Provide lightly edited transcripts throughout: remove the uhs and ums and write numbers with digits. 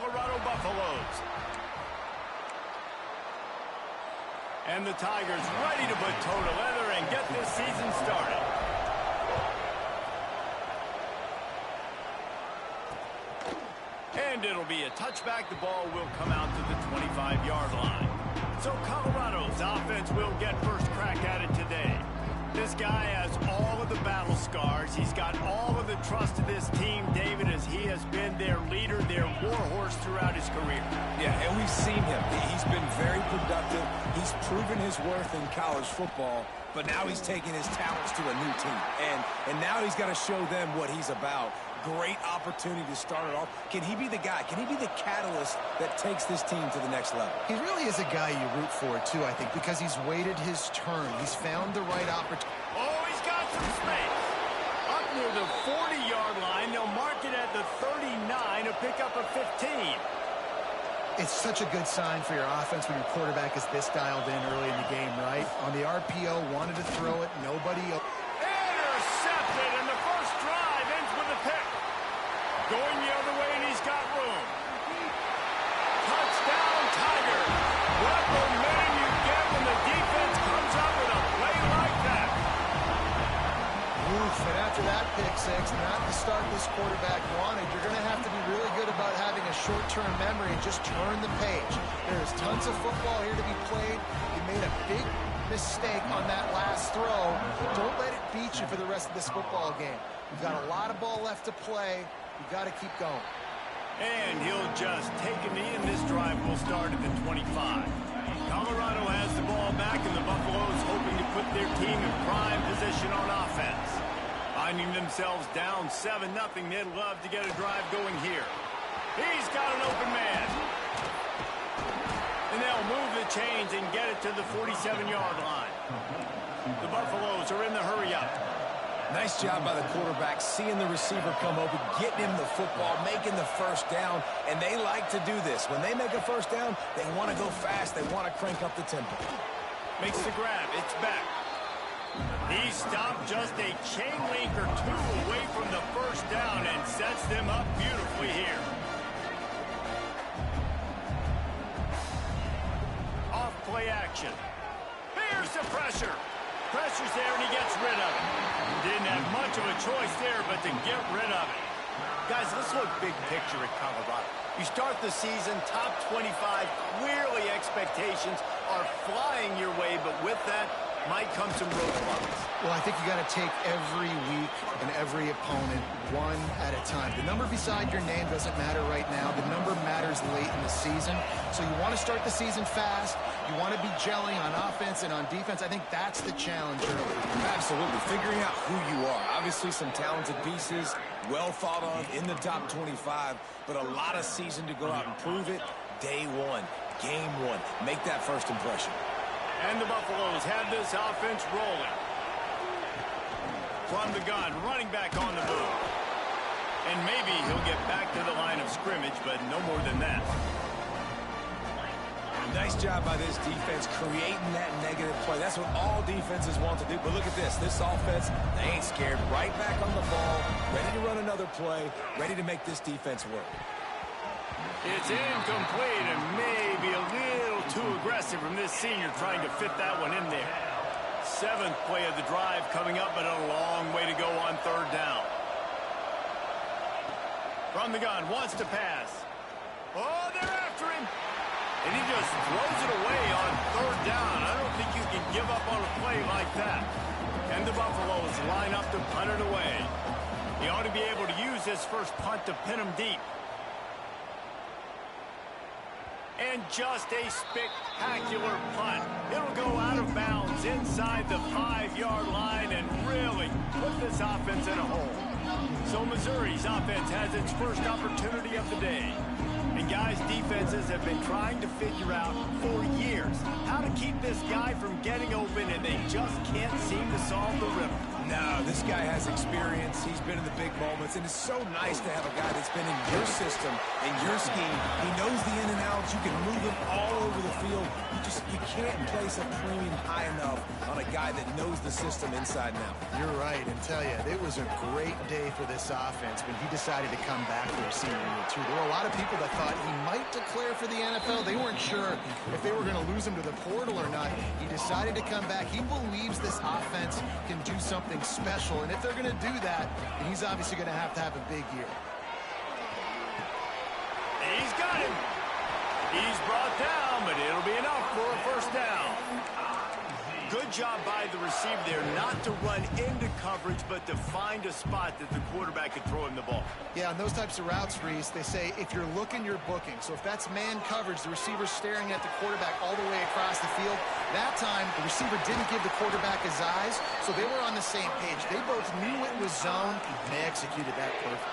Colorado Buffaloes. And the Tigers ready to put toe to leather and get this season started. And it'll be a touchback. The ball will come out to the 25-yard line. So Colorado's offense will get first crack at it today. This guy has all of the battle scars. He's got all of the trust of this team, David, as he has been their leader, their warhorse throughout his career. Yeah, and we've seen him. He's been very productive. He's proven his worth in college football, but now he's taking his talents to a new team. And now he's got to show them what he's about. Great opportunity to start it off. Can he be the guy? Can he be the catalyst that takes this team to the next level? He really is a guy you root for, too, I think, because he's waited his turn. He's found the right opportunity. Oh, he's got some space. Up near the 40-yard line. They'll mark it at the 39, a pickup of 15. It's such a good sign for your offense when your quarterback is this dialed in early in the game, right? On the RPO, wanted to throw it, nobody... Intercepted, and the first drive ends with a pick. Going the other way, and he's got room. Touchdown, Tigers. What momentum you get when the defense comes up with a play like that. Oof, and after that pick six, not the start this quarterback wanted, you're going to have to be really good about having a short-term memory and just turn the page. There's tons of football here to be played. You made a big mistake on that last throw. Don't let it beat you for the rest of this football game. You've got a lot of ball left to play. You've got to keep going. And he'll just take a knee, and this drive will start at the 25. Colorado has the ball back, and the Buffaloes hoping to put their team in prime position on offense. Finding themselves down 7-0, they'd love to get a drive going here. He's got an open man. And they'll move the chains and get it to the 47-yard line. The Buffaloes are in the hurry-up. Nice job by the quarterback, seeing the receiver come open, getting him the football, making the first down, and they like to do this. When they make a first down, they want to go fast. They want to crank up the tempo. Makes the grab. It's back. He stopped just a chain link or two away from the first down and sets them up beautifully here. Off play action. Here's the pressure. Pressure's there, and he gets rid of it. Didn't have much of a choice there, but to get rid of it. Guys, let's look big picture at Colorado. You start the season, top 25, clearly expectations are flying your way, but with that might come some roadblocks. Well, I think you got to take every week and every opponent one at a time. The number beside your name doesn't matter right now. The number matters late in the season. So you want to start the season fast. You want to be gelling on offense and on defense. I think that's the challenge early. Absolutely. Figuring out who you are. Obviously some talented pieces, well thought of in the top 25, but a lot of season to go out and prove it. Day one, game one. Make that first impression. And the Buffaloes have this offense rolling. From the gun, running back on the move. And maybe he'll get back to the line of scrimmage, but no more than that. Nice job by this defense creating that negative play. That's what all defenses want to do. But look at this. This offense, they ain't scared. Right back on the ball, ready to run another play, ready to make this defense work. It's incomplete and maybe a little too aggressive from this senior trying to fit that one in there. Seventh play of the drive coming up, but a long way to go on third down. From the gun, wants to pass. Oh, they're after him. And he just throws it away on third down. I don't think you can give up on a play like that. And the Buffaloes line up to punt it away. He ought to be able to use this first punt to pin him deep. And just a spectacular punt. It'll go out of bounds inside the 5-yard line and really put this offense in a hole. So Missouri's offense has its first opportunity of the day. And guys, defenses have been trying to figure out for years how to keep this guy from getting open, and they just can't seem to solve the riddle. No, this guy has experience. He's been in the big moments, and it's so nice to have a guy that's been in your system, in your scheme. He knows the in and outs. You can move him all over the field. You can't place a premium high enough on a guy that knows the system inside and out. You're right, and tell you, it was a great day for this offense when he decided to come back for his senior year, too. There were a lot of people that thought he might declare for the NFL. They weren't sure if they were going to lose him to the portal or not. He decided to come back. He believes this offense can do something special, and if they're going to do that, then he's obviously going to have a big year. He's got him. He's brought down, but it'll be enough for a first down. Good job by the receiver there not to run into coverage, but to find a spot that the quarterback could throw him the ball. Yeah, on those types of routes, Reese, they say if you're looking, you're booking. So if that's man coverage, the receiver's staring at the quarterback all the way across the field. That time, the receiver didn't give the quarterback his eyes, so they were on the same page. They both knew it was zone, and they executed that perfectly.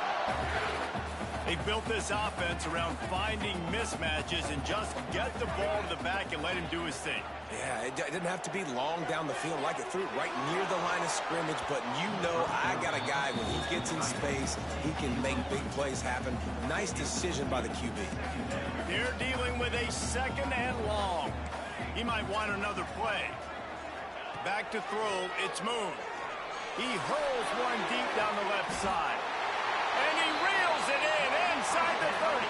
They built this offense around finding mismatches and just get the ball to the back and let him do his thing. Yeah, it didn't have to be long down the field. Like it threw it right near the line of scrimmage, but you know I got a guy, when he gets in space, he can make big plays happen. Nice decision by the QB. They're dealing with a second and long. He might want another play. Back to throw, it's Moon. He hurls one deep down the left side. And he reels it in inside the 30.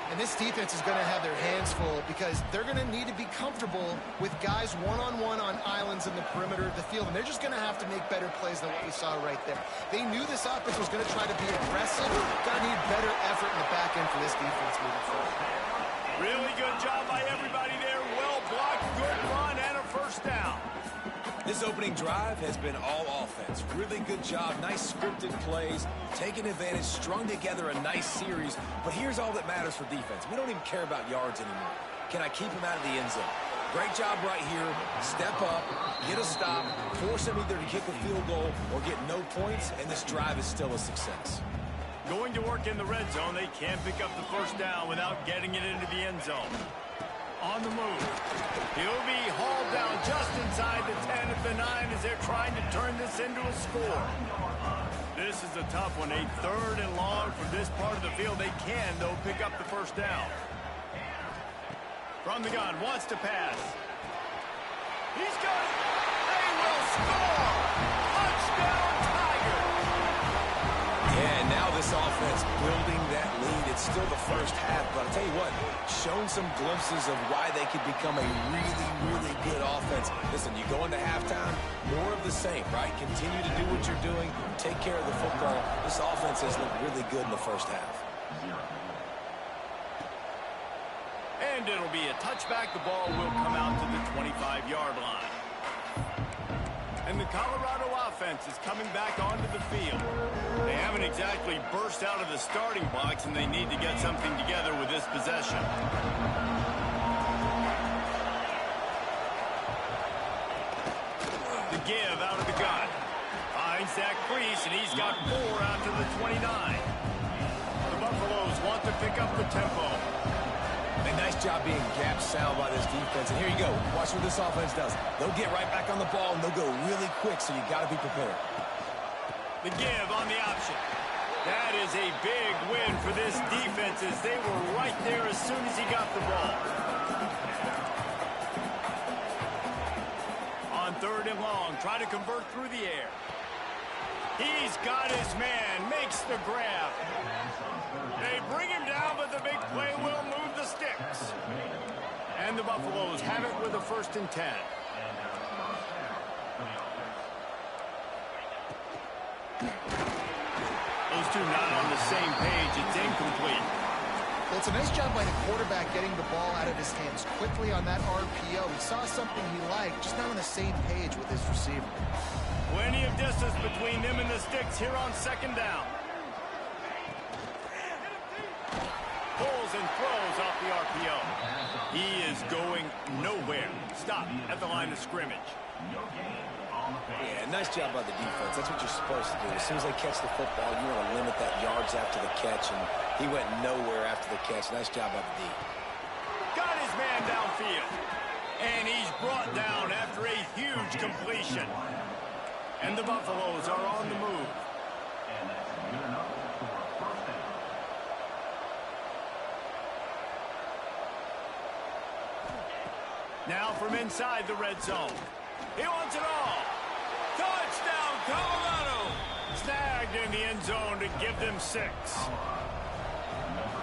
And this defense is going to have their hands full because they're going to need to be comfortable with guys one-on-one on islands in the perimeter of the field. And they're just going to have to make better plays than what we saw right there. They knew this offense was going to try to be aggressive. Going to need better effort in the back end for this defense moving forward. Really good job by everybody there. Well blocked, good run, and a first down. This opening drive has been all offense. Really good job. Nice scripted plays. Taking advantage. Strung together a nice series. But here's all that matters for defense. We don't even care about yards anymore. Can I keep him out of the end zone? Great job right here. Step up. Get a stop. Force him either to kick a field goal or get no points. And this drive is still a success. Going to work in the red zone. They can't pick up the first down without getting it into the end zone. On the move. He'll be hauled down just inside the 10 at the 9 as they're trying to turn this into a score. This is a tough one. A third and long from this part of the field. They can, though, pick up the first down. From the gun, wants to pass. He's got it. They will score. Touchdown, Tiger. Yeah, and now this offense building that lead. It's still the first half, but I'll tell you what, shown some glimpses of why they could become a really, really good offense. Listen, you go into halftime, more of the same, right? Continue to do what you're doing, take care of the football. This offense has looked really good in the first half. And it'll be a touchback. The ball will come out to the 25-yard line. And the Colorado offense is coming back onto the field. They haven't exactly burst out of the starting blocks, and they need to get something together with this possession. The give out of the gun. Finds that crease, and he's got 4 out to the 29. The Buffaloes want to pick up the tempo. A nice job being gap sound by this defense. And here you go. Watch what this offense does. They'll get right back on the ball, and they'll go really quick, so you got to be prepared. The give on the option. That is a big win for this defense as they were right there as soon as he got the ball. On third and long, try to convert through the air. He's got his man, makes the grab. They bring him down, but the big play will move the sticks. And the Buffaloes have it with a 1st and 10. Those two not on the same page. It's incomplete. Well, it's a nice job by the quarterback getting the ball out of his hands quickly on that RPO. He saw something he liked, just not on the same page with his receiver. Plenty of distance between them and the sticks here on 2nd down. Pulls and throws off the RPO. He is going nowhere. Stop at the line of scrimmage. Yeah, nice job by the defense. That's what you're supposed to do. As soon as they catch the football, you want to limit that yards after the catch, and he went nowhere after the catch. Nice job by the D. Got his man downfield. And he's brought down after a huge completion. And the Buffaloes are on the move. Now from inside the red zone. He wants it all. Touchdown, Colorado! Snagged in the end zone to give them 6.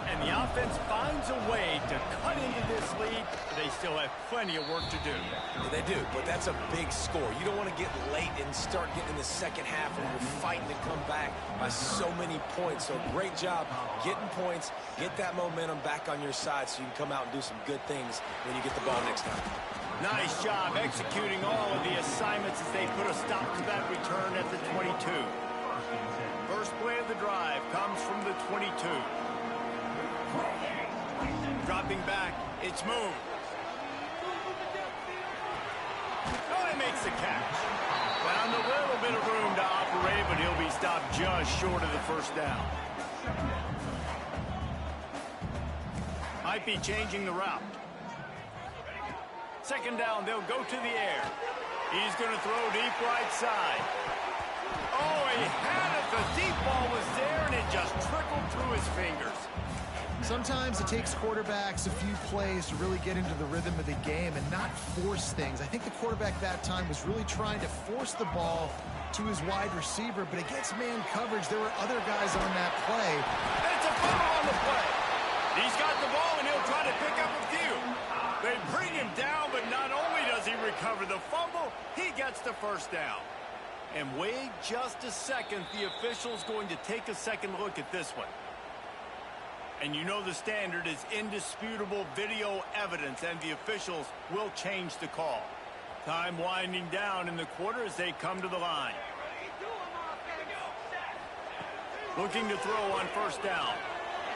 And the offense finds a way to cut into this lead. They still have plenty of work to do. Yeah, they do, but that's a big score. You don't want to get late and start getting in the second half when you're fighting to come back by so many points. So great job getting points, get that momentum back on your side so you can come out and do some good things when you get the ball next time. Nice job executing all of the assignments as they put a stop to that return at the 22. First play of the drive comes from the 22. Dropping back, it's moved. Oh, he makes the catch. Found a little bit of room to operate, but he'll be stopped just short of the first down. Might be changing the route. Second down, they'll go to the air. He's going to throw deep right side. Oh, he had it. The deep ball was there, and it just trickled through his fingers. Sometimes it takes quarterbacks a few plays to really get into the rhythm of the game and not force things. I think the quarterback that time was really trying to force the ball to his wide receiver, but against man coverage, there were other guys on that play. It's a fumble on the play. He's got the ball, and he'll try to pick up a few. They bring him down, but not only does he recover the fumble, he gets the first down. And wait just a second, the official's going to take a second look at this one. And you know the standard is indisputable video evidence, and the officials will change the call. Time winding down in the quarter as they come to the line. Looking to throw on first down.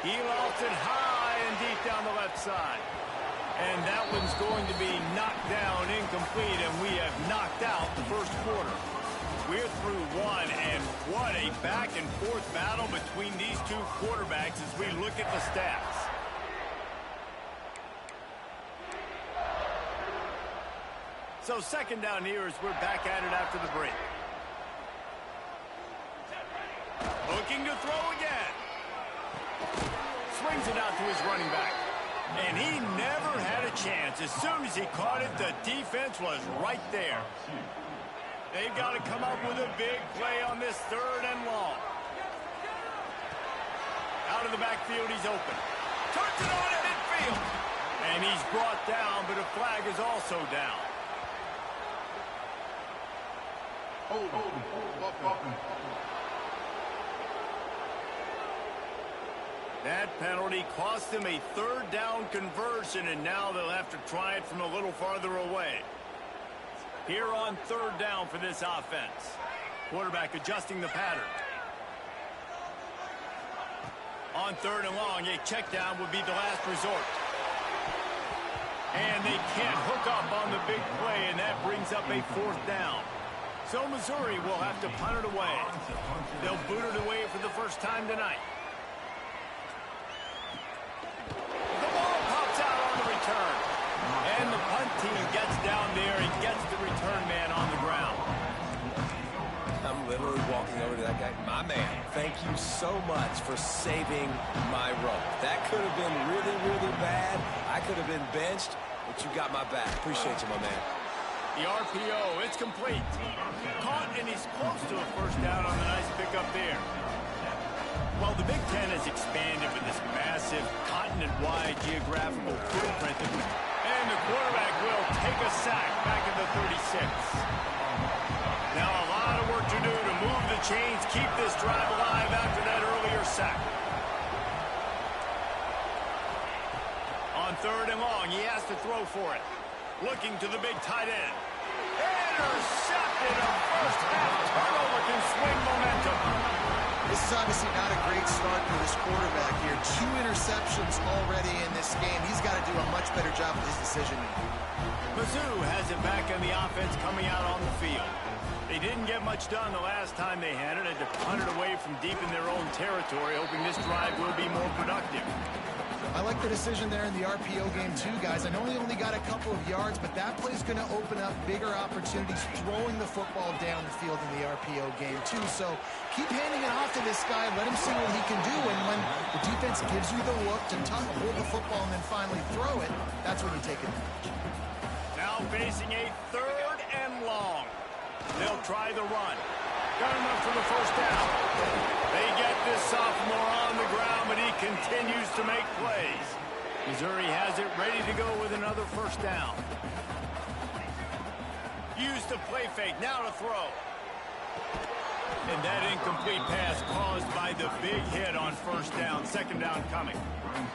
He lofts it high and deep down the left side. And that one's going to be knocked down incomplete, and we have knocked out the first quarter. We're through one, and what a back-and-forth battle between these two quarterbacks as we look at the stats. So second down here as we're back at it after the break. Looking to throw again. Swings it out to his running back. And he never had a chance. As soon as he caught it, the defense was right there. They've got to come up with a big play on this third and long. Out of the backfield, he's open. Turns it on at midfield. And he's brought down, but a flag is also down. That penalty cost them a third down conversion, and now they'll have to try it from a little farther away. Here on third down for this offense. Quarterback adjusting the pattern. On third and long, a check down would be the last resort. And they can't hook up on the big play, and that brings up a fourth down. So Missouri will have to punt it away. They'll boot it away for the first time tonight. The ball pops out on the return. And the punt team gets down there and gets the return man on the ground. I'm literally walking over to that guy. My man, thank you so much for saving my rope. That could have been really, really bad. I could have been benched, but you got my back. Appreciate you, my man. The RPO, it's complete. Caught, and he's close to a first down on the nice pickup there. Well, the Big Ten has expanded with this massive continent-wide geographical footprint. And the quarterback will take a sack back at the 36. Now a lot of work to do to move the chains, keep this drive alive after that earlier sack. On third and long, he has to throw for it. Looking to the big tight end. Intercepted. A first half turnover can swing momentum. This is obviously not a great start for this quarterback here. 2 interceptions already in this game. He's got to do a much better job with his decision. Mizzou has it back on the offense coming out on the field. They didn't get much done the last time they had it. Had to punt it away from deep in their own territory, hoping this drive will be more productive. I like the decision there in the RPO game too, guys. I know he only got a couple of yards, but that play's going to open up bigger opportunities throwing the football down the field in the RPO game too. So keep handing it off to this guy. Let him see what he can do. And when the defense gives you the look to hold the football and then finally throw it, that's when you take advantage. Now facing a 3rd and long. They'll try the run. Got enough for the first down. They get this sophomore on the ground, but he continues to make plays. Missouri has it ready to go with another first down. Use the play fake, now to throw. And that incomplete pass caused by the big hit on first down, 2nd down coming.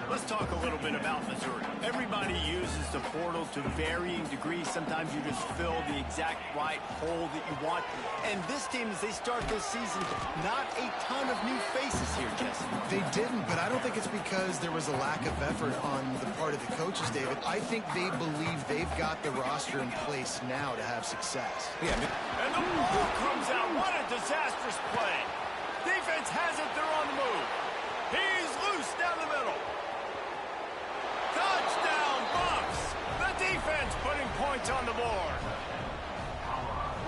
Let's talk a little bit about Missouri. Everybody uses the portal to varying degrees. Sometimes you just fill the exact right hole that you want. And this team, as they start this season, not a ton of new faces here, Jesse. They didn't, but I don't think it's because there was a lack of effort on the part of the coaches, David. I think they believe they've got the roster in place now to have success. Yeah. And the ball comes out. What a disastrous play. Defense has it. They're on the move. He's loose down the middle. Touchdown, Bucks. The defense putting points on the board.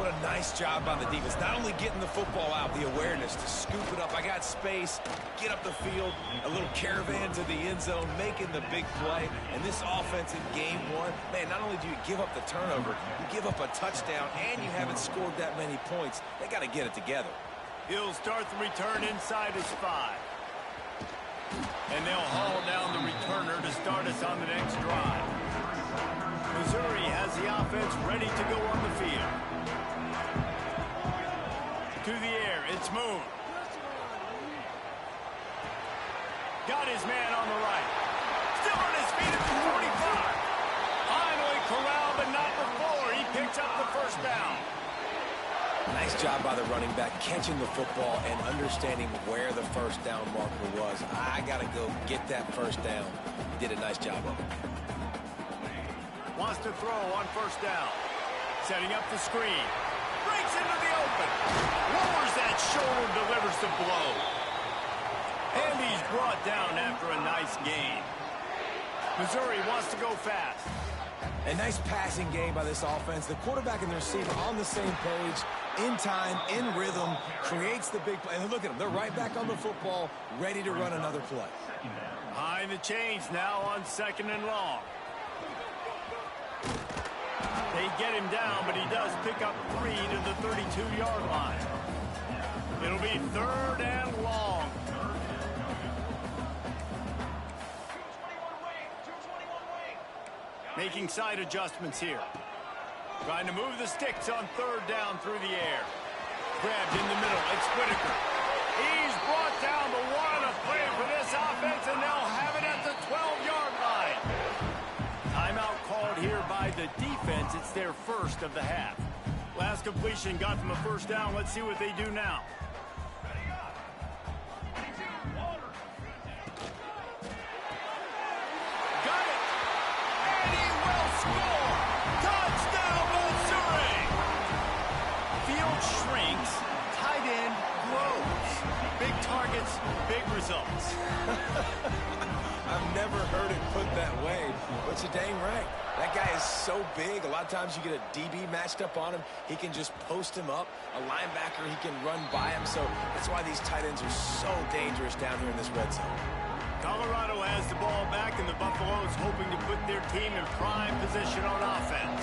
What a nice job by the defense. Not only getting the football out, the awareness to scoop it up. I got space, get up the field, a little caravan to the end zone, making the big play. And this offense in game 1, man, not only do you give up the turnover, you give up a touchdown, and you haven't scored that many points. They got to get it together. He'll start the return inside his 5. And they'll haul down the returner to start us on the next drive. Missouri has the offense ready to go on the field. To the air, it's Moon. Got his man on the right. Still on his feet at the 45. Finally corralled, but not before. He picks up the first down. Nice job by the running back, catching the football and understanding where the first down marker was. I got to go get that first down. He did a nice job of it. Wants to throw on first down. Setting up the screen. Breaks into the open. Lowers that shoulder, delivers the blow. And he's brought down after a nice gain. Missouri wants to go fast. A nice passing game by this offense. The quarterback and the receiver on the same page, in time, in rhythm, creates the big play. And look at them. They're right back on the football, ready to run another play. Behind the chains now on 2nd and long. They get him down, but he does pick up 3 to the 32-yard line. It'll be 3rd and long. Making side adjustments here. Trying to move the sticks on 3rd down through the air. Grabbed in the middle. It's Whitaker. He's brought down, but what a play for this offense, and they'll have it at the 12-yard line. Timeout called here by the defense. It's their first of the half. Last completion got them a first down. Let's see what they do now. Big results. I've never heard it put that way, but you're dang right. That guy is so big. A lot of times you get a DB matched up on him. He can just post him up. A linebacker, he can run by him. So that's why these tight ends are so dangerous down here in this red zone. Colorado has the ball back, and the Buffaloes hoping to put their team in prime position on offense.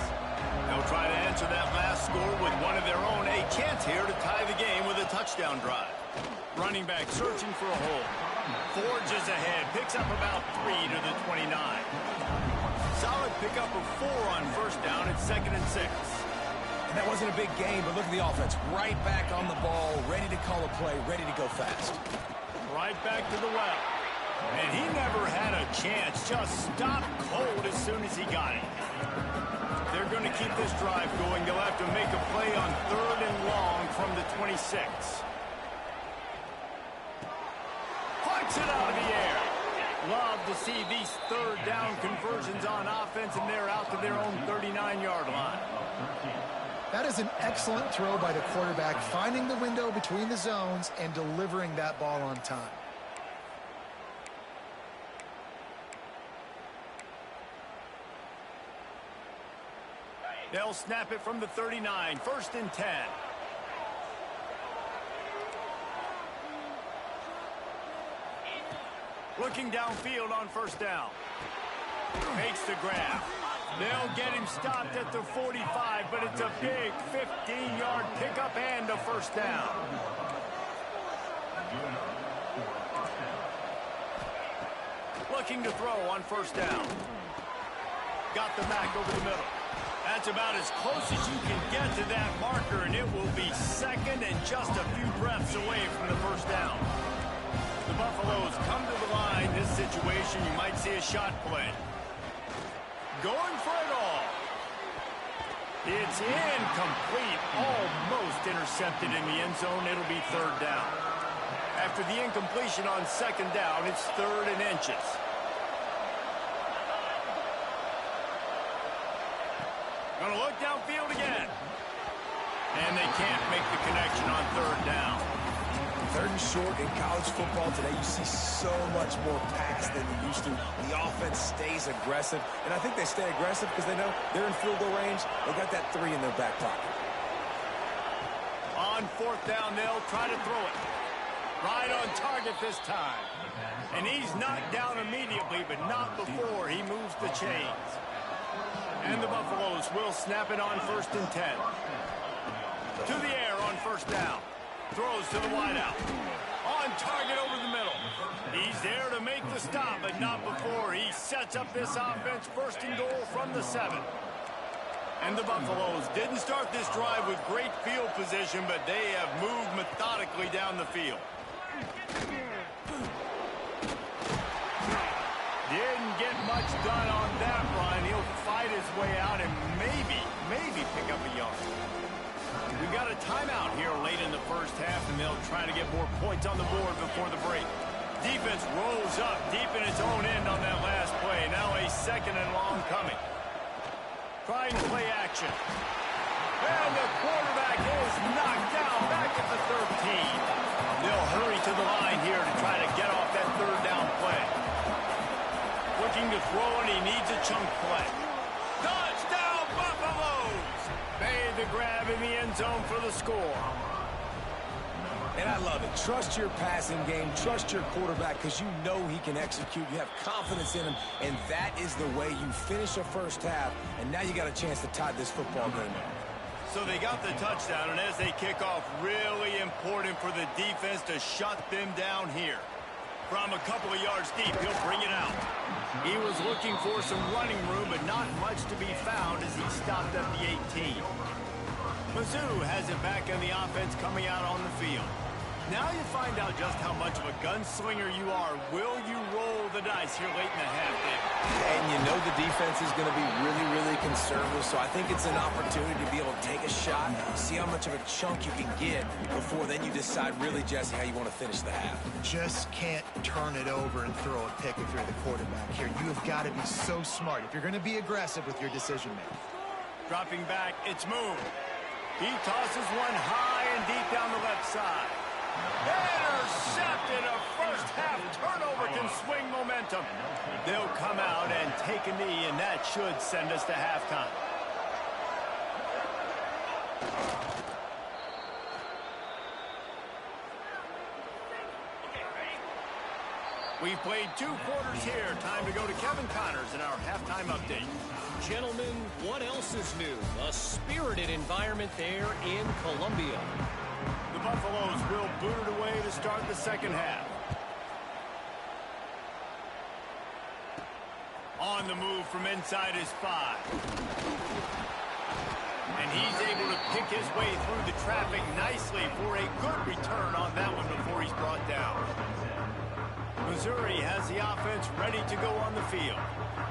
They'll try to answer that last score with one of their own. A chance here to tie the game with a touchdown drive. Running back searching for a hole. Forges ahead. Picks up about 3 to the 29. Solid pickup of 4 on first down. It's 2nd and 6. And that wasn't a big gain, but look at the offense. Right back on the ball, ready to call a play, ready to go fast. Right back to the well. And he never had a chance. Just stopped cold as soon as he got it. They're going to keep this drive going. They'll have to make a play on 3rd and long from the 26. Punch it out of the air. Love to see these 3rd down conversions on offense, and they're out to their own 39-yard line. That is an excellent throw by the quarterback, finding the window between the zones and delivering that ball on time. They'll snap it from the 39, 1st and 10. Looking downfield on 1st down. Makes the grab. They'll get him stopped at the 45, but it's a big 15-yard pickup and a 1st down. Looking to throw on 1st down. Got the back over the middle. That's about as close as you can get to that marker, and it will be 2nd and just a few breaths away from the 1st down. The Buffaloes come to the line. This situation, you might see a shot play. Going for it all. It's incomplete. Almost intercepted in the end zone. It'll be 3rd down. After the incompletion on 2nd down, it's 3rd and inches. Gonna look downfield again. And they can't make the connection on 3rd down. 3rd and short in college football today, you see so much more pass than you used to. The offense stays aggressive, and I think they stay aggressive because they know they're in field goal range. They got that 3 in their back pocket. On 4th down, they'll try to throw it. Right on target this time. And he's knocked down immediately, but not before he moves the chains. And the Buffaloes will snap it on 1st and 10. To the air on 1st down. Throws to the wideout. On target over the middle. He's there to make the stop, but not before he sets up this offense 1st and goal from the 7. And the Buffaloes didn't start this drive with great field position, but they have moved methodically down the field. Didn't get much done on that run. He'll fight his way out and maybe pick up a yard. We got a timeout here late in the 1st half, and they'll try to get more points on the board before the break. Defense rolls up deep in its own end on that last play. Now a 2nd and long coming. Trying to play action. And the quarterback is knocked down back at the 13. They'll hurry to the line here to try to get off that 3rd down play. Looking to throw, and he needs a chunk play. Touchdown, Buffaloes! Made the grab in the end zone for the score. And I love it. Trust your passing game. Trust your quarterback because you know he can execute. You have confidence in him, and that is the way you finish a 1st half, and now you got a chance to tie this football game up. So they got the touchdown, and as they kick off, really important for the defense to shut them down here. From a couple of yards deep, he'll bring it out. He was looking for some running room, but not much to be found as he stopped at the 18. Mizzou has it back in the offense coming out on the field. Now you find out just how much of a gunslinger you are. Will you roll the dice here late in the half, David? And you know the defense is going to be really conservative, so I think it's an opportunity to be able to take a shot, see how much of a chunk you can get before then you decide really, Jesse, how you want to finish the half. Just can't turn it over and throw a pick if you're the quarterback here. You have got to be so smart if you're going to be aggressive with your decision-making. Dropping back, it's moved. He tosses one high and deep down the left side. Intercepted. A 1st half turnover can swing momentum. They'll come out and take a knee, and that should send us to halftime. We've played 2 quarters here. Time to go to Kevin Connors in our halftime update. Gentlemen, what else is new? A spirited environment there in Columbia. The Buffaloes will boot it away to start the 2nd half. On the move from inside his 5. And he's able to pick his way through the traffic nicely for a good return on that one before he's brought down. Missouri has the offense ready to go on the field.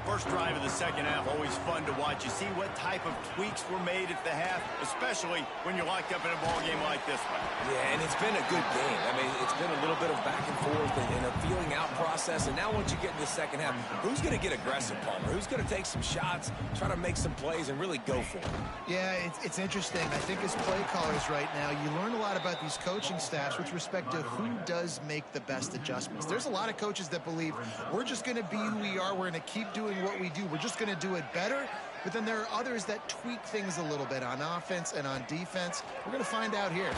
First drive of the 2nd half, always fun to watch. You see what type of tweaks were made at the half, especially when you're locked up in a ball game like this one. Yeah, and it's been a good game. I mean, it's been a little bit of back and forth and a feeling out process. And now once you get in the 2nd half, who's going to get aggressive, Palmer? Who's going to take some shots, try to make some plays, and really go for it? Yeah, it's interesting. I think as play callers right now, you learn a lot about these coaching staffs with respect to who does make the best adjustments. There's a lot of coaches that believe we're just going to be who we are. We're going to keep doing what we do. We're just going to do it better. but then there are others that tweak things a little bit on offense and on defense. We're going to find out here.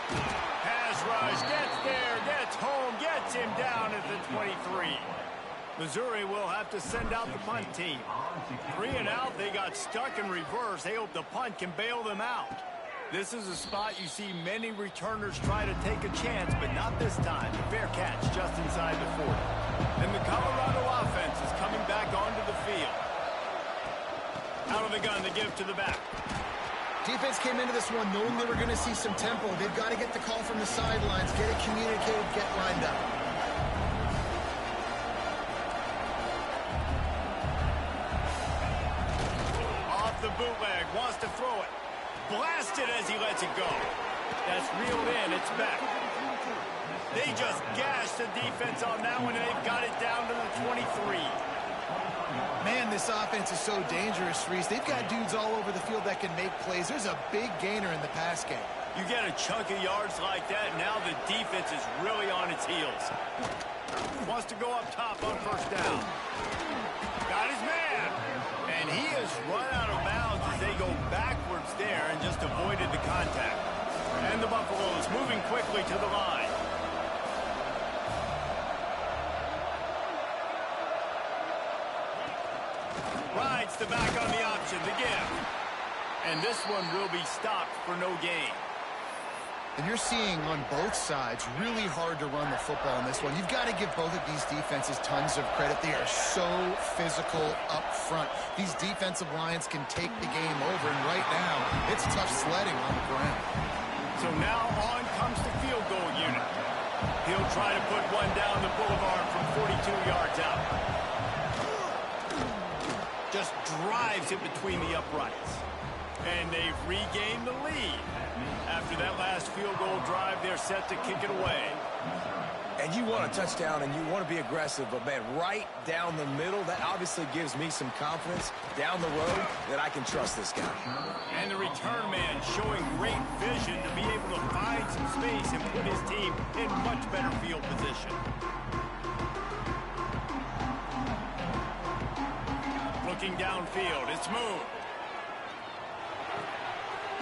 Pass rush, gets there, gets home, gets him down at the 23. Missouri will have to send out the punt team. 3 and out, they got stuck in reverse. They hope the punt can bail them out. This is a spot you see many returners try to take a chance, but not this time. The fair catch just inside the 40. And the Colorado offense is coming back onto the field. Out of the gun to give to the back. Defense came into this one knowing they were going to see some tempo. They've got to get the call from the sidelines, get it communicated, get lined up. Off the bootleg, wants to throw it. Blasted as he lets it go. That's reeled in, it's back. They just gashed the defense on that one, and they've got it down to the 23. Man, this offense is so dangerous, Reese. They've got dudes all over the field that can make plays. There's a big gainer in the pass game. You get a chunk of yards like that, now the defense is really on its heels. Wants to go up top on first down. Got his man. And he is run out of bounds as they go backwards there and just avoided the contact. And the Buffaloes moving quickly to the line. Rides the back on the option to give. And this one will be stopped for no gain. And you're seeing on both sides really hard to run the football in this one. You've got to give both of these defenses tons of credit. They are so physical up front. These defensive lines can take the game over, and right now, it's tough sledding on the ground. So now on comes the field goal unit. He'll try to put one down the boulevard from 42 yards out. Just drives it between the uprights. And they've regained the lead. After that last field goal drive, they're set to kick it away. And you want a touchdown and you want to be aggressive, but man, right down the middle, that obviously gives me some confidence down the road that I can trust this guy. And the return man showing great vision to be able to find some space and put his team in much better field position. Looking downfield, it's moved.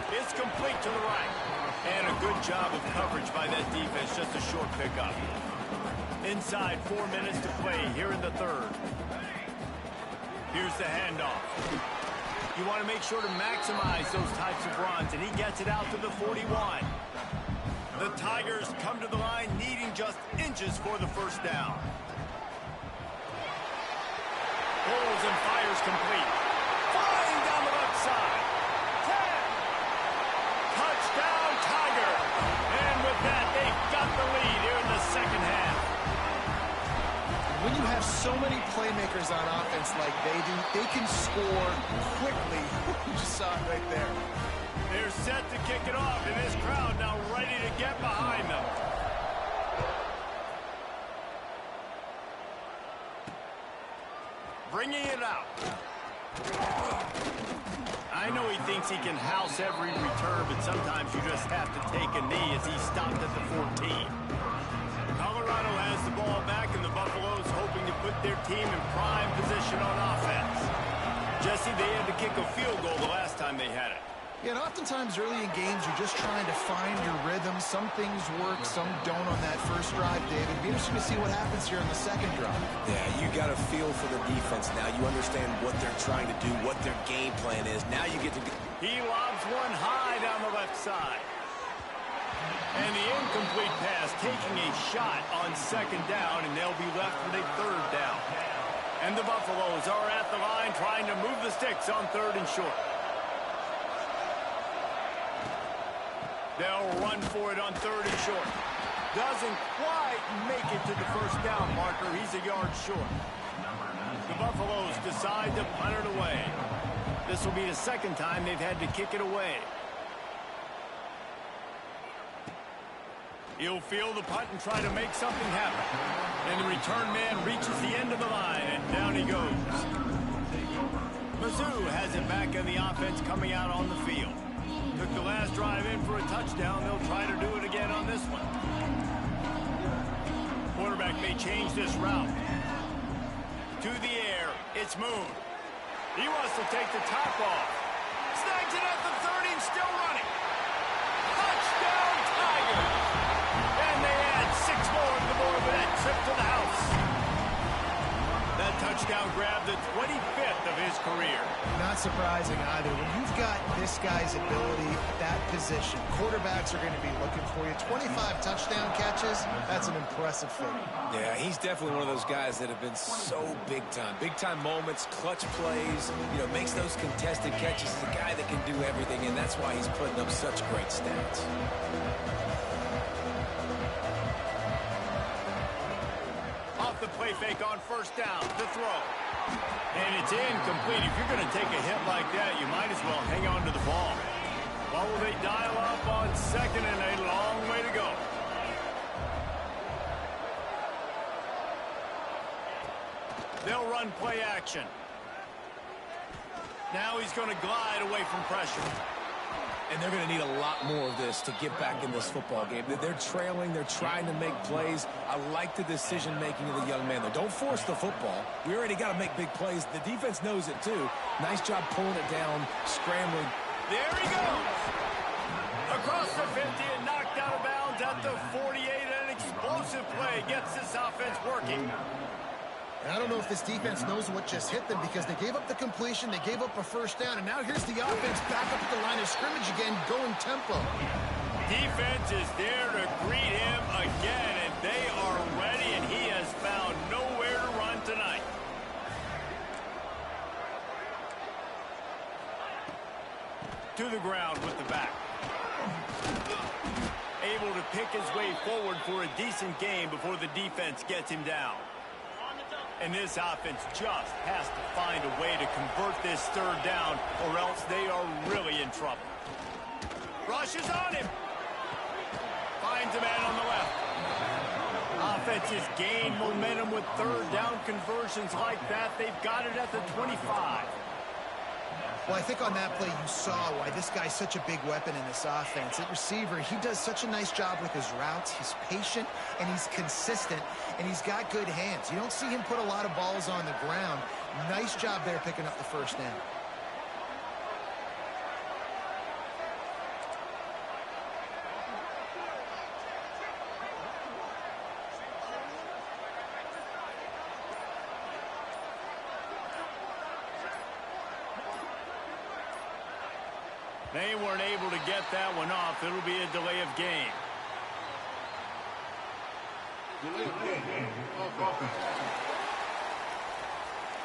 It's complete to the right. And a good job of coverage by that defense, just a short pickup. Inside 4 minutes to play here in the third. Here's the handoff. You want to make sure to maximize those types of runs, and he gets it out to the 41. The Tigers come to the line needing just inches for the first down. Pulls and fires complete. Flying down the left side. 10. Touchdown, Tiger. And with that, they've got the lead here in the second half. When you have so many playmakers on offense like they do, they can score quickly. You just saw it right there. They're set to kick it off, and this crowd now ready to get behind them. Bringing it out. I know he thinks he can house every return, but sometimes you just have to take a knee as he stopped at the 14. Colorado has the ball back, and the Buffaloes hoping to put their team in prime position on offense. Jesse, they had to kick a field goal the last time they had it. Yeah, and oftentimes early in games, you're just trying to find your rhythm. Some things work, some don't on that first drive, David. It'd be interesting to see what happens here in the second drive. Yeah, you got a feel for the defense now. You understand what they're trying to do, what their game plan is. Now you get to... He lobs one high down the left side. And the incomplete pass taking a shot on second down, and they'll be left with a third down. And the Buffaloes are at the line trying to move the sticks on third and short. They'll run for it on third and short. Doesn't quite make it to the first down marker. He's a yard short. The Buffaloes decide to punt it away. This will be the second time they've had to kick it away. He'll field the punt and try to make something happen. And the return man reaches the end of the line, and down he goes. Mizzou has it back in the offense coming out on the field. Took the last drive in for a touchdown. They'll try to do it again on this one. Quarterback may change this route. To the air. It's moved. He wants to take the top off. Snags it at the 30 and still running. Touchdown, Tigers! And they add 6 more to the board with that trip to the house. That touchdown grabbed the 25th of his career. Not surprising either. When you've got this guy's ability at that position, quarterbacks are going to be looking for you. 25 touchdown catches, that's an impressive figure. Yeah, he's definitely one of those guys that have been so big time. Big time moments, clutch plays, makes those contested catches. He's a guy that can do everything, and that's why he's putting up such great stats. Off the play fake on first down, the throw. And it's incomplete. If you're going to take a hit like that, you might as well hang on to the ball. What will they dial up on second and a long way to go? They'll run play action. Now he's going to glide away from pressure. And they're going to need a lot more of this to get back in this football game. They're trailing. They're trying to make plays. I like the decision-making of the young man, though. Don't force the football. We already got to make big plays. The defense knows it, too. Nice job pulling it down, scrambling. There he goes. Across the 50 and knocked out of bounds at the 48. An explosive play gets this offense working. And I don't know if this defense knows what just hit them because they gave up the completion, they gave up a first down, and now here's the offense back up at the line of scrimmage again, going tempo. Defense is there to greet him again, and they are ready, and he has found nowhere to run tonight. To the ground with the back. Able to pick his way forward for a decent game before the defense gets him down. And this offense just has to find a way to convert this third down, or else they are really in trouble. Rushes on him. Finds a man on the left. Offense has gained momentum with third down conversions like that. They've got it at the 25. Well, I think on that play you saw why this guy's such a big weapon in this offense. At receiver, he does such a nice job with his routes. He's patient, and he's consistent, and he's got good hands. You don't see him put a lot of balls on the ground. Nice job there picking up the first down. They weren't able to get that one off. It'll be a delay of game.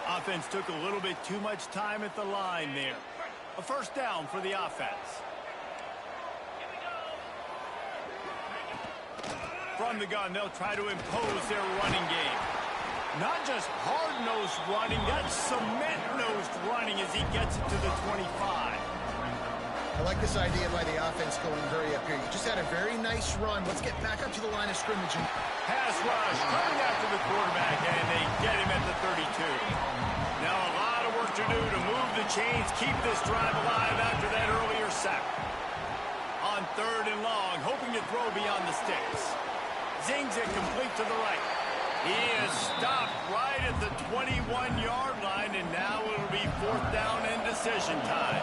Offense took a little bit too much time at the line there. A first down for the offense. From the gun, they'll try to impose their running game. Not just hard-nosed running, that's cement-nosed running as he gets it to the 25. I like this idea by the offense going hurry up here. You just had a very nice run. Let's get back up to the line of scrimmage. Pass rush coming after the quarterback, and they get him at the 32. Now a lot of work to do to move the chains, keep this drive alive after that earlier sack. On third and long, hoping to throw beyond the sticks. Zings it complete to the right. He is stopped right at the 21-yard line, and now it'll be fourth down and decision time.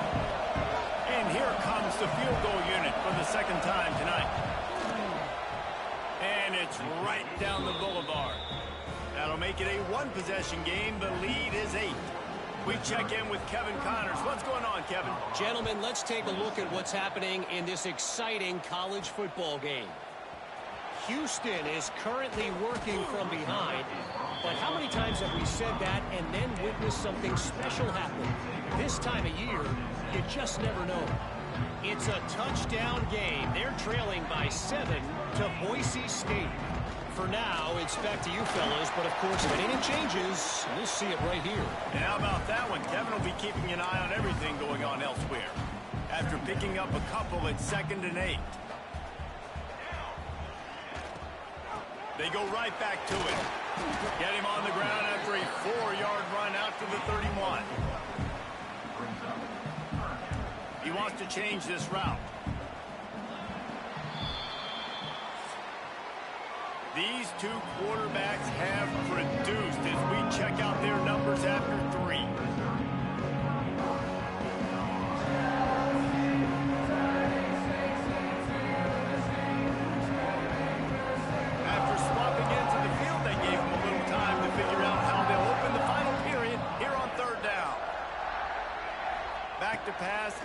And here comes the field goal unit for the second time tonight. And it's right down the boulevard. That'll make it a one-possession game. The lead is 8. We check in with Kevin Connors. What's going on, Kevin? Gentlemen, let's take a look at what's happening in this exciting college football game. Houston is currently working from behind, but how many times have we said that and then witnessed something special happen? This time of year, you just never know. It's a touchdown game. They're trailing by 7 to Boise State. For now, it's back to you fellas, but of course, if anything changes, we'll see it right here. And how about that one? Kevin will be keeping an eye on everything going on elsewhere. After picking up a couple at 2nd and 8. They go right back to it. Get him on the ground after a 4-yard run out to the 31. He wants to change this route. These two quarterbacks have produced as we check out their numbers after 3.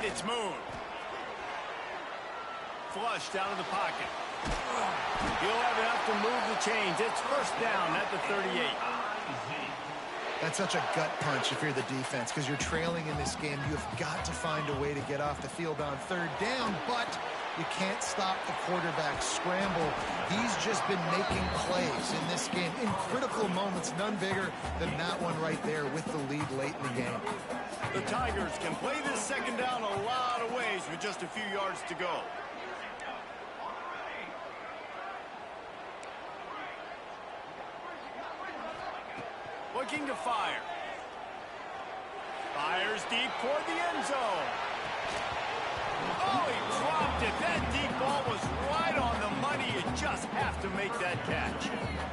it's Moon. Flushed out of the pocket. He'll have enough to move the chains. It's first down at the 38. That's such a gut punch if you're the defense, because you're trailing in this game. You have got to find a way to get off the field on third down, but you can't stop the quarterback scramble. He's just been making plays in this game in critical moments, none bigger than that one right there with the lead late in the game. The Tigers can play this second down a lot of ways with just a few yards to go. Looking to fire. Fires deep toward the end zone. Oh, he dropped it. That deep ball was right on the money. You just have to make that catch.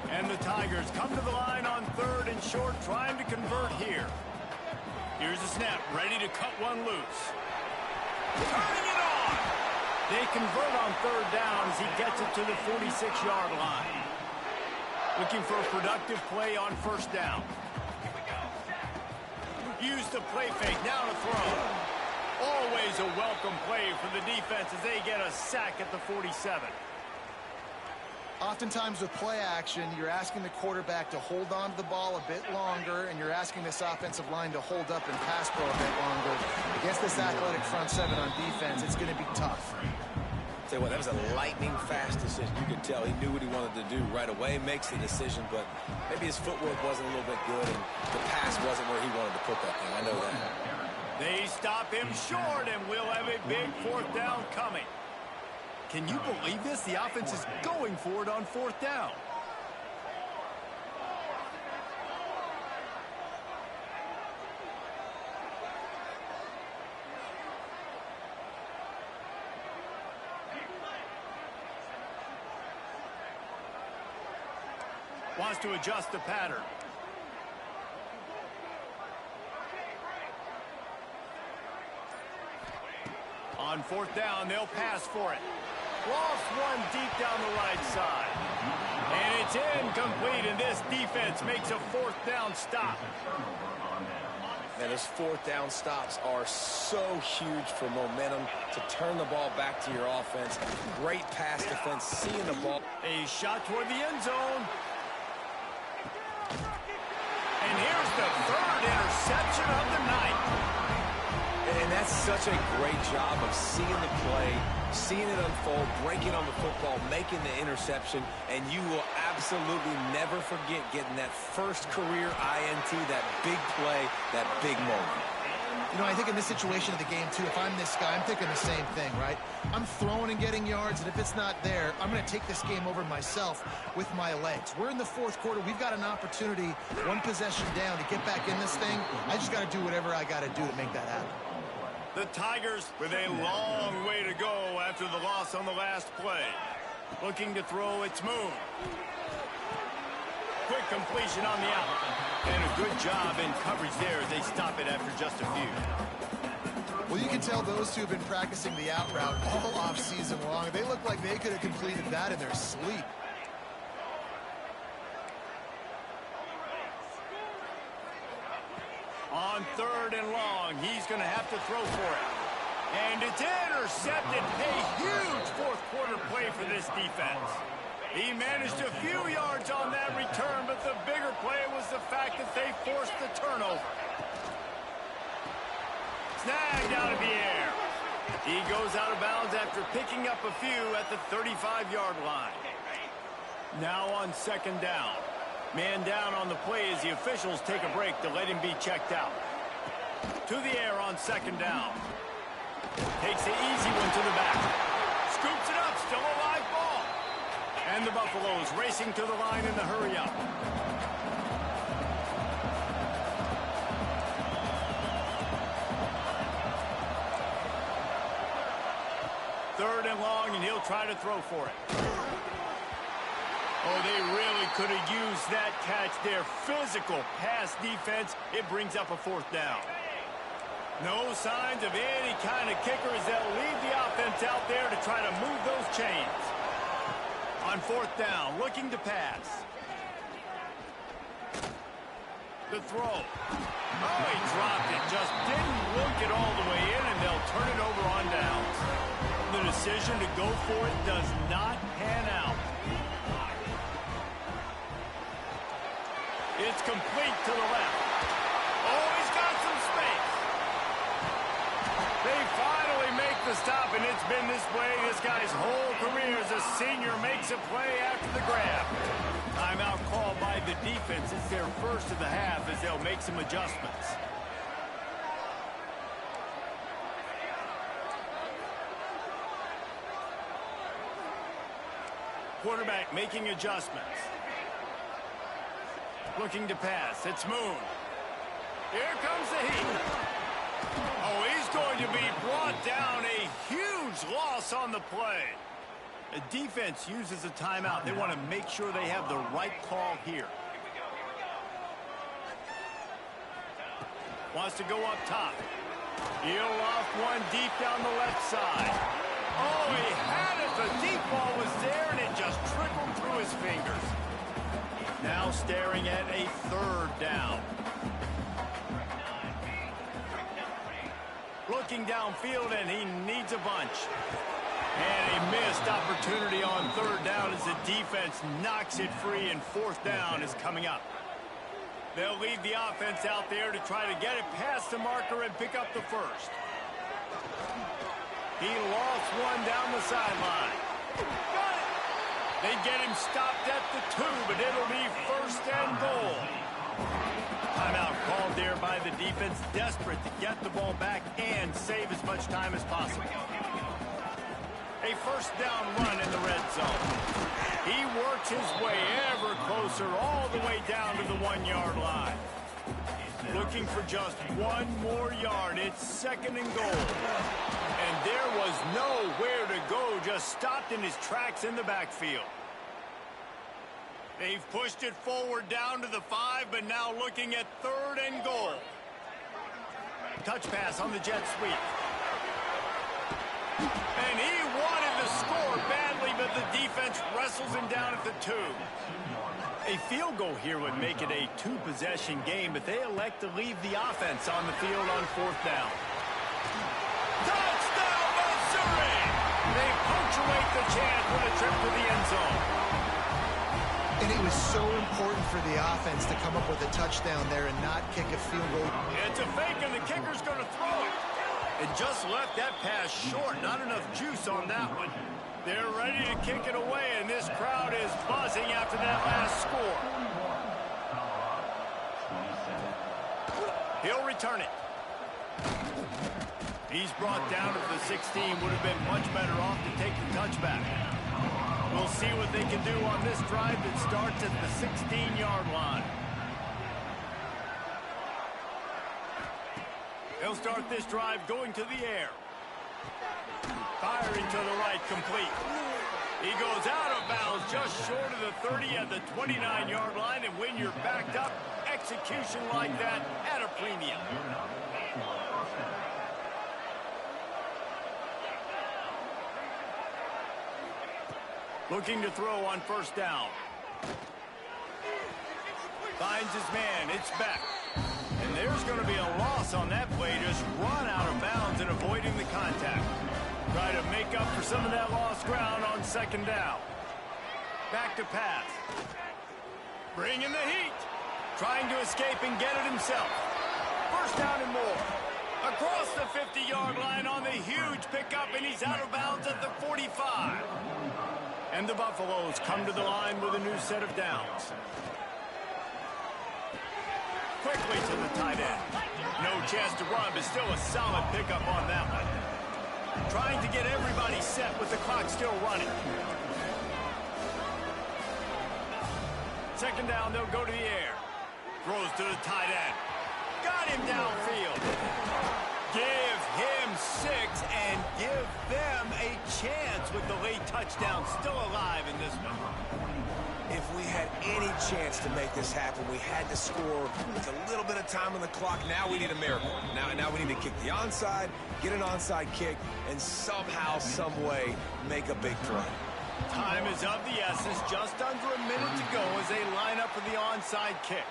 And the Tigers come to the line on third and short, trying to convert here. Here's a snap, ready to cut one loose. Turning it on. They convert on third down as he gets it to the 46-yard line. Looking for a productive play on first down. Use the play fake, now to throw. Always a welcome play for the defense as they get a sack at the 47. Oftentimes with play action, you're asking the quarterback to hold on to the ball a bit longer, and you're asking this offensive line to hold up and pass pro a bit longer. Against this athletic front seven on defense, it's going to be tough. Tell you what, that was a lightning-fast decision. You could tell he knew what he wanted to do right away, makes the decision, but maybe his footwork wasn't a little bit good, and the pass wasn't where he wanted to put that thing. I know that. They stop him short, and we'll have a big fourth down coming. Can you believe this? The offense is going for it on fourth down. Wants to adjust the pattern. On fourth down, they'll pass for it. Lost one deep down the right side. And it's incomplete, and this defense makes a fourth down stop. Man, those fourth down stops are so huge for momentum to turn the ball back to your offense. Great pass defense, seeing the ball. A shot toward the end zone. And here's the third interception of the night. And that's such a great job of seeing the play, seeing it unfold, breaking on the football, making the interception, and you will absolutely never forget getting that first career INT, that big play, that big moment. You know, I think in this situation of the game, too, if I'm this guy, I'm thinking the same thing, right? I'm throwing and getting yards, and if it's not there, I'm going to take this game over myself with my legs. We're in the fourth quarter. We've got an opportunity, one possession down, to get back in this thing. I just got to do whatever I got to do to make that happen. The Tigers with a long way to go after the loss on the last play. Looking to throw, it's Moon. Quick completion on the out. And a good job in coverage there as they stop it after just a few. Well, you can tell those two have been practicing the out route all off season long. They look like they could have completed that in their sleep. On third and long, he's going to have to throw for it. And it's intercepted. A huge fourth quarter play for this defense. He managed a few yards on that return, but the bigger play was the fact that they forced the turnover. Snagged out of the air. He goes out of bounds after picking up a few at the 35-yard line. Now on second down. Man down on the play as the officials take a break to let him be checked out. To the air on second down. Takes the easy one to the back. Scoops it up, still a live ball. And the Buffaloes racing to the line in the hurry-up. Third and long, and he'll try to throw for it. Oh, they really could have used that catch there. Physical pass defense. It brings up a fourth down. No signs of any kind of kicker as they'll leave the offense out there to try to move those chains. On fourth down, looking to pass. The throw. Oh, he dropped it. Just didn't look it all the way in, and they'll turn it over on downs. The decision to go for it does not pan out. It's complete to the left. Oh, he's got some space. They finally make the stop, and it's been this way this guy's whole career as a senior makes a play after the grab. Timeout called by the defense. It's their first of the half as they'll make some adjustments. Quarterback making adjustments. Looking to pass. It's Moon. Here comes the heat. Oh, he's going to be brought down. A huge loss on the play. The defense uses a timeout. They want to make sure they have the right call here. Wants to go up top. He'll off one deep down the left side. Oh, he had it. The deep ball was there, and it just trickled through his fingers. Now staring at a third down. Looking downfield, and he needs a bunch. And a missed opportunity on third down as the defense knocks it free, and fourth down is coming up. They'll leave the offense out there to try to get it past the marker and pick up the first. He lost one down the sideline. Got it! They get him stopped at the 2, but it'll be first and goal. Timeout called there by the defense, desperate to get the ball back and save as much time as possible. A first down run in the red zone. He works his way ever closer all the way down to the 1-yard line. Looking for just one more yard. It's second and goal. And there was nowhere to go, just stopped in his tracks in the backfield. They've pushed it forward down to the 5, but now looking at third and goal. Touch pass on the jet sweep. And he wanted the score badly, but the defense wrestles him down at the 2. A field goal here would make it a 2-possession game, but they elect to leave the offense on the field on fourth down. Touchdown, Missouri! They punctuate the chance with a trip to the end zone. And it was so important for the offense to come up with a touchdown there and not kick a field goal. It's a fake, and the kicker's going to throw it. And just left that pass short. Not enough juice on that one. They're ready to kick it away, and this crowd is buzzing after that last score. He'll return it. He's brought down to the 16. Would have been much better off to take the touchback. We'll see what they can do on this drive that starts at the 16-yard line. They'll start this drive going to the air. Firing to the right, complete. He goes out of bounds just short of the 30 at the 29-yard line, and when you're backed up, execution like that at a premium. Looking to throw on first down. Finds his man. It's back. And there's going to be a loss on that play. Just run out of bounds and avoiding the contact. Try to make up for some of that lost ground on second down. Back to pass. Bringing the heat. Trying to escape and get it himself. First down and more. Across the 50-yard line on the huge pickup, and he's out of bounds at the 45. And the Buffaloes come to the line with a new set of downs. Quickly to the tight end. No chance to run, but still a solid pickup on that one. Trying to get everybody set with the clock still running. Second down, they'll go to the air. Throws to the tight end. Got him downfield. Give him 6 and give them a chance with the late touchdown still alive in this one. If we had any chance to make this happen, we had to score with a little bit of time on the clock. Now we need a miracle. Now we need to kick the onside, get an onside kick, and somehow, some way, make a big throw. Time is of the essence. Just under a minute to go as they line up for the onside kick.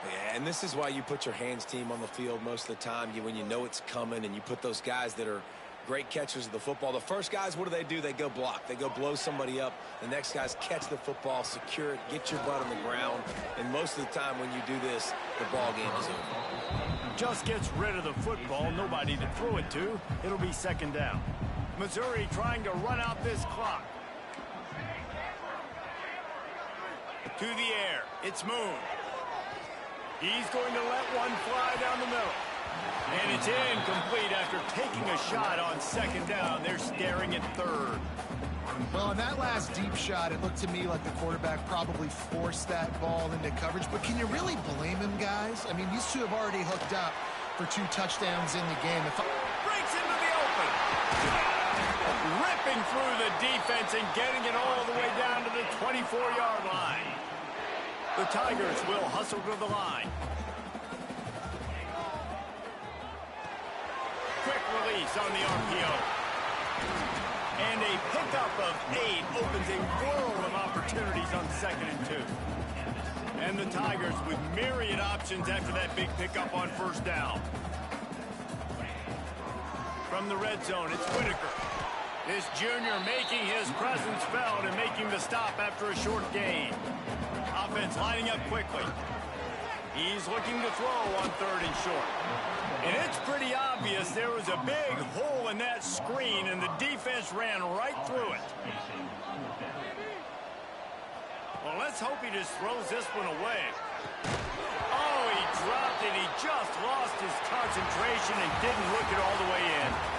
Yeah, and this is why you put your hands team on the field most of the time, when you know it's coming, and you put those guys that are great catchers of the football. The first guys, what do? They go block. They go blow somebody up. The next guys catch the football, secure it, get your butt on the ground. And most of the time when you do this, the ball game is over. Just gets rid of the football. Nobody to throw it to. It'll be second down. Missouri trying to run out this clock. To the air. It's Moon. He's going to let one fly down the middle. And it's incomplete after taking a shot on second down. They're staring at third. Well, on that last deep shot, it looked to me like the quarterback probably forced that ball into coverage. But can you really blame him, guys? I mean, these two have already hooked up for 2 touchdowns in the game. Breaks into the open. Ripping through the defense and getting it all the way down to the 24-yard line. The Tigers will hustle to the line. Quick release on the RPO. And a pickup of 8 opens a world of opportunities on 2nd and 2. And the Tigers with myriad options after that big pickup on 1st down. From the red zone, it's Whitaker. This junior making his presence felt and making the stop after a short gain. Offense lining up quickly. He's looking to throw on 3rd and short. And it's pretty obvious there was a big hole in that screen, and the defense ran right through it. Well, let's hope he just throws this one away. Oh, he dropped it. He just lost his concentration and didn't look it all the way in.